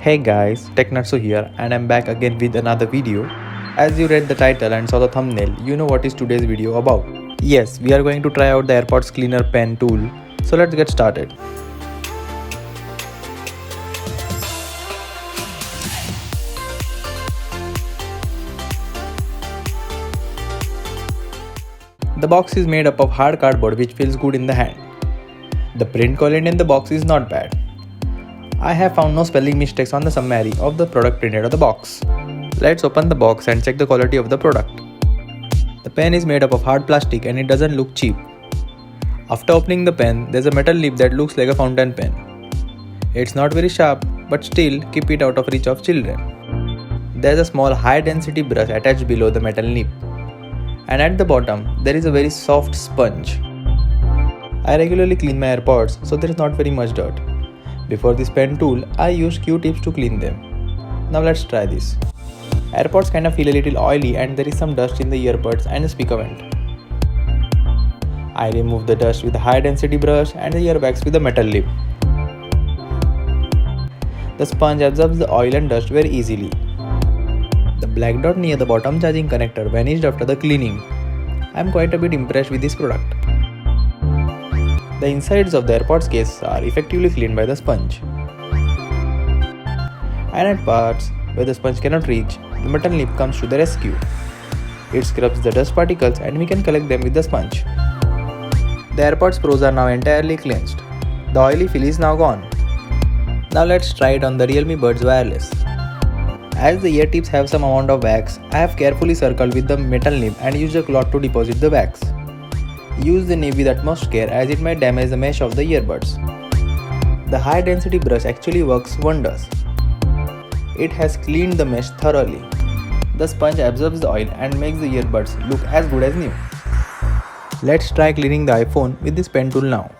Hey guys, TechNutso here and I'm back again with another video. As you read the title and saw the thumbnail, you know what is today's video about. Yes, we are going to try out the AirPods Cleaner pen tool. So let's get started. The box is made up of hard cardboard which feels good in the hand. The print quality in the box is not bad. I have found no spelling mistakes on the summary of the product printed on the box. Let's open the box and check the quality of the product. The pen is made up of hard plastic and it doesn't look cheap. After opening the pen, there's a metal nib that looks like a fountain pen. It's not very sharp, but still keep it out of reach of children. There's a small high density brush attached below the metal nib. And at the bottom, there is a very soft sponge. I regularly clean my AirPods, so there is not very much dirt. Before this pen tool, I use Q-tips to clean them. Now let's try this. AirPods kind of feel a little oily and there is some dust in the earbuds and the speaker vent. I remove the dust with a high density brush and the earbags with a metal lip. The sponge absorbs the oil and dust very easily. The black dot near the bottom charging connector vanished after the cleaning. I am quite a bit impressed with this product. The insides of the AirPods case are effectively cleaned by the sponge. And at parts where the sponge cannot reach, the metal nib comes to the rescue. It scrubs the dust particles and we can collect them with the sponge. The AirPods Pros are now entirely cleansed. The oily feel is now gone. Now let's try it on the Realme Buds Wireless. As the ear tips have some amount of wax, I have carefully circled with the metal nib and used a cloth to deposit the wax. Use the nib with utmost care as it might damage the mesh of the earbuds. The high density brush actually works wonders. It has cleaned the mesh thoroughly. The sponge absorbs the oil and makes the earbuds look as good as new. Let's try cleaning the iPhone with this pen tool now.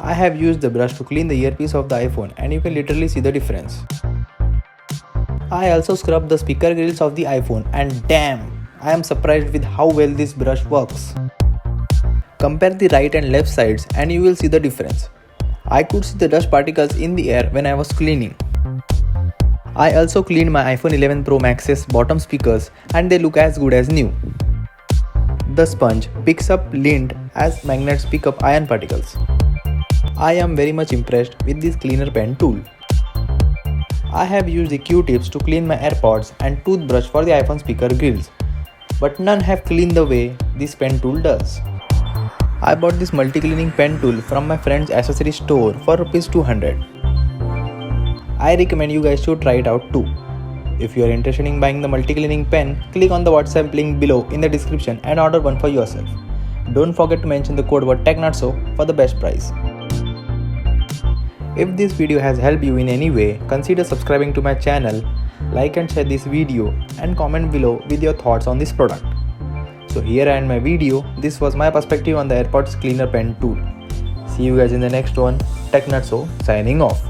I have used the brush to clean the earpiece of the iPhone and you can literally see the difference. I also scrubbed the speaker grills of the iPhone and damn, I am surprised with how well this brush works. Compare the right and left sides and you will see the difference. I could see the dust particles in the air when I was cleaning. I also cleaned my iPhone 11 Pro Max's bottom speakers and they look as good as new. The sponge picks up lint as magnets pick up iron particles. I am very much impressed with this cleaner pen tool. I have used the Q-tips to clean my AirPods and toothbrush for the iPhone speaker grills, but none have cleaned the way this pen tool does. I bought this multi-cleaning pen tool from my friend's accessory store for Rs 200. I recommend you guys to try it out too. If you are interested in buying the multi-cleaning pen, click on the WhatsApp link below in the description and order one for yourself. Don't forget to mention the code word TechNutso for the best price. If this video has helped you in any way, consider subscribing to my channel, like and share this video and comment below with your thoughts on this product. So here I end my video. This was my perspective on the AirPods Cleaner pen tool. See you guys in the next one. TechNutso signing off.